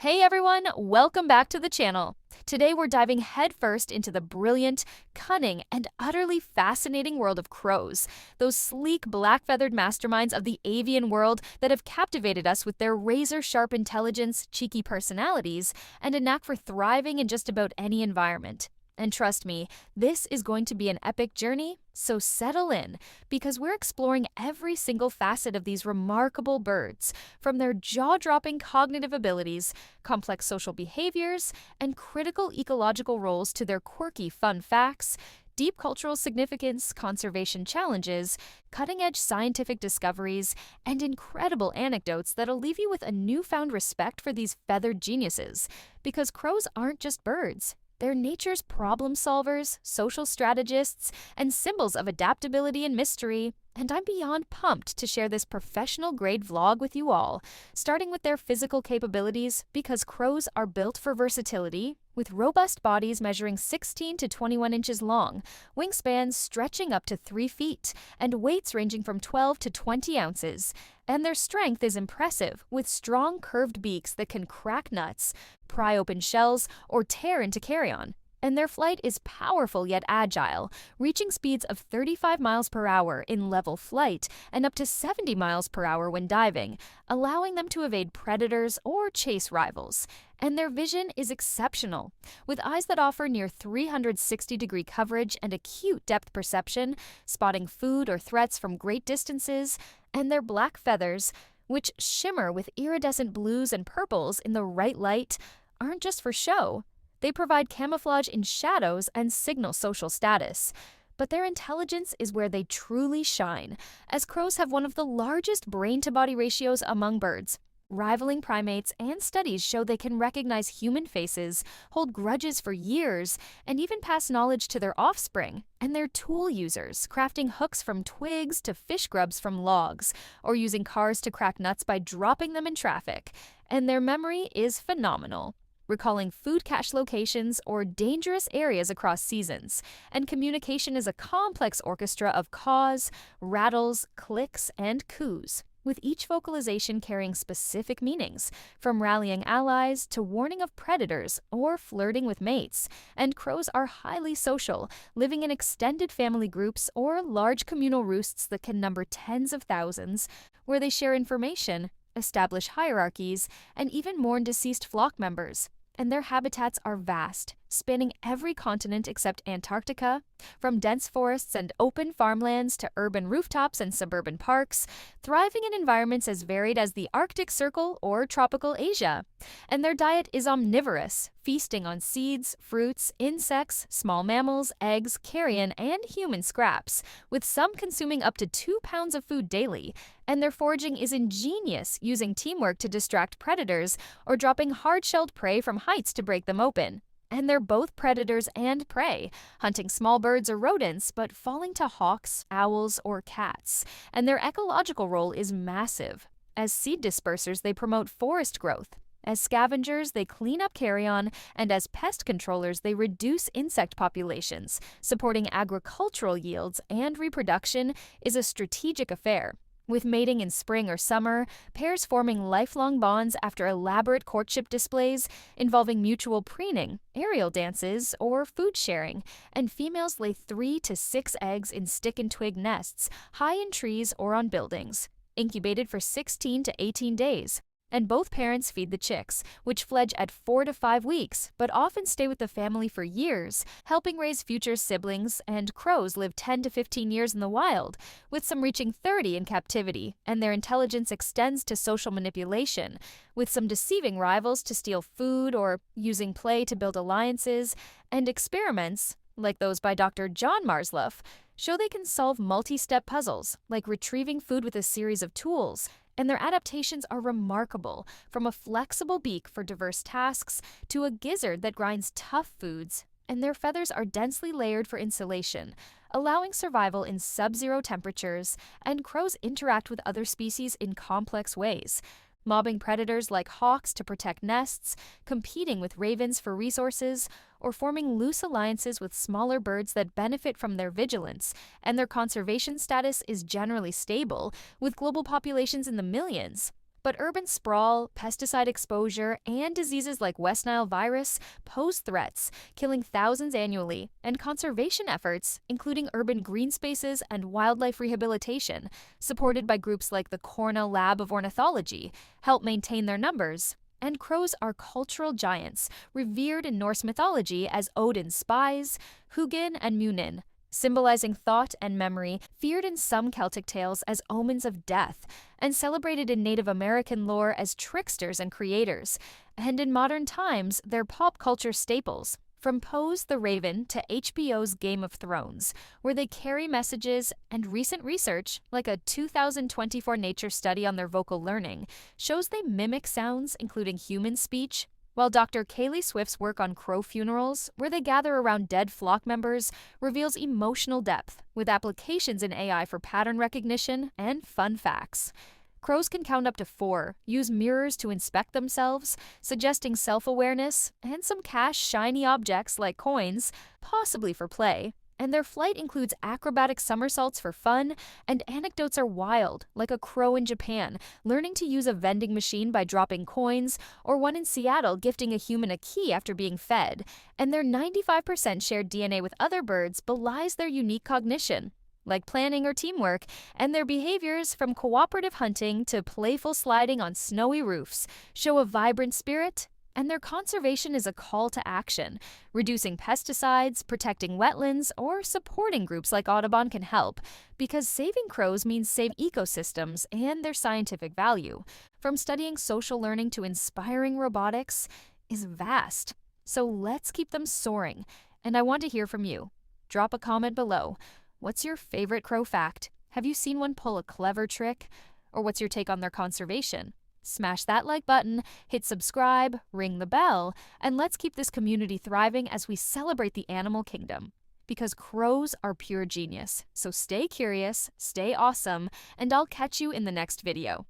Hey everyone, welcome back to the channel. Today we're diving headfirst into the brilliant, cunning, and utterly fascinating world of crows, those sleek, black-feathered masterminds of the avian world that have captivated us with their razor-sharp intelligence, cheeky personalities, and a knack for thriving in just about any environment. And trust me, this is going to be an epic journey, so settle in, because we're exploring every single facet of these remarkable birds, from their jaw-dropping cognitive abilities, complex social behaviors, and critical ecological roles to their quirky fun facts, deep cultural significance, conservation challenges, cutting-edge scientific discoveries, and incredible anecdotes that'll leave you with a newfound respect for these feathered geniuses, because crows aren't just birds. They're nature's problem solvers, social strategists, and symbols of adaptability and mystery, and I'm beyond pumped to share this professional-grade vlog with you all, starting with their physical capabilities because crows are built for versatility, with robust bodies measuring 16 to 21 inches long, wingspans stretching up to 3 feet, and weights ranging from 12 to 20 ounces. And their strength is impressive, with strong curved beaks that can crack nuts, pry open shells, or tear into carrion. And their flight is powerful yet agile, reaching speeds of 35 miles per hour in level flight and up to 70 miles per hour when diving, allowing them to evade predators or chase rivals. And their vision is exceptional, with eyes that offer near 360-degree coverage and acute depth perception, spotting food or threats from great distances, and their black feathers, which shimmer with iridescent blues and purples in the right light, aren't just for show. They provide camouflage in shadows and signal social status. But their intelligence is where they truly shine, as crows have one of the largest brain-to-body ratios among birds, rivaling primates, and studies show they can recognize human faces, hold grudges for years, and even pass knowledge to their offspring. And they're tool users, crafting hooks from twigs to fish grubs from logs, or using cars to crack nuts by dropping them in traffic. And their memory is phenomenal, recalling food cache locations or dangerous areas across seasons. And communication is a complex orchestra of caws, rattles, clicks, and coos, with each vocalization carrying specific meanings, from rallying allies to warning of predators or flirting with mates. And crows are highly social, living in extended family groups or large communal roosts that can number tens of thousands, where they share information, establish hierarchies, and even mourn deceased flock members. And their habitats are vast, spanning every continent except Antarctica, from dense forests and open farmlands to urban rooftops and suburban parks, thriving in environments as varied as the Arctic Circle or tropical Asia. And their diet is omnivorous, feasting on seeds, fruits, insects, small mammals, eggs, carrion, and human scraps, with some consuming up to 2 pounds of food daily. And their foraging is ingenious, using teamwork to distract predators or dropping hard-shelled prey from heights to break them open. And they're both predators and prey, hunting small birds or rodents, but falling to hawks, owls, or cats. And their ecological role is massive. As seed dispersers, they promote forest growth. As scavengers, they clean up carrion, and as pest controllers, they reduce insect populations. Supporting agricultural yields and reproduction is a strategic affair, with mating in spring or summer, pairs forming lifelong bonds after elaborate courtship displays involving mutual preening, aerial dances, or food sharing, and females lay 3 to 6 eggs in stick and twig nests, high in trees or on buildings, incubated for 16 to 18 days. And both parents feed the chicks, which fledge at 4 to 5 weeks, but often stay with the family for years, helping raise future siblings. And crows live 10 to 15 years in the wild, with some reaching 30 in captivity, and their intelligence extends to social manipulation, with some deceiving rivals to steal food or using play to build alliances. And experiments, like those by Dr. John Marsluff, show they can solve multi-step puzzles, like retrieving food with a series of tools. And their adaptations are remarkable, from a flexible beak for diverse tasks to a gizzard that grinds tough foods. And their feathers are densely layered for insulation, allowing survival in sub-zero temperatures. And crows interact with other species in complex ways, mobbing predators like hawks to protect nests, competing with ravens for resources, or forming loose alliances with smaller birds that benefit from their vigilance. And their conservation status is generally stable, with global populations in the millions. But urban sprawl, pesticide exposure, and diseases like West Nile virus pose threats, killing thousands annually, and conservation efforts, including urban green spaces and wildlife rehabilitation, supported by groups like the Cornell Lab of Ornithology, help maintain their numbers. And crows are cultural giants, revered in Norse mythology as Odin's spies, Hugin and Munin, symbolizing thought and memory, feared in some Celtic tales as omens of death, and celebrated in Native American lore as tricksters and creators, and in modern times, they're pop culture staples. From Poe's The Raven to HBO's Game of Thrones, where they carry messages, and recent research, like a 2024 Nature study on their vocal learning, shows they mimic sounds, including human speech, while Dr. Kaylee Swift's work on crow funerals, where they gather around dead flock members, reveals emotional depth, with applications in AI for pattern recognition and fun facts. Crows can count up to 4, use mirrors to inspect themselves, suggesting self-awareness, and some cache shiny objects like coins, possibly for play. And their flight includes acrobatic somersaults for fun, and anecdotes are wild, like a crow in Japan learning to use a vending machine by dropping coins, or one in Seattle gifting a human a key after being fed. And their 95% shared DNA with other birds belies their unique cognition, like planning or teamwork, and their behaviors, from cooperative hunting to playful sliding on snowy roofs, show a vibrant spirit. And their conservation is a call to action. Reducing pesticides, protecting wetlands, or supporting groups like Audubon can help, because saving crows means save ecosystems and their scientific value. From studying social learning to inspiring robotics is vast. So let's keep them soaring. And I want to hear from you. Drop a comment below. What's your favorite crow fact? Have you seen one pull a clever trick? Or what's your take on their conservation? Smash that like button, hit subscribe, ring the bell, and let's keep this community thriving as we celebrate the animal kingdom. Because crows are pure genius. So stay curious, stay awesome, and I'll catch you in the next video.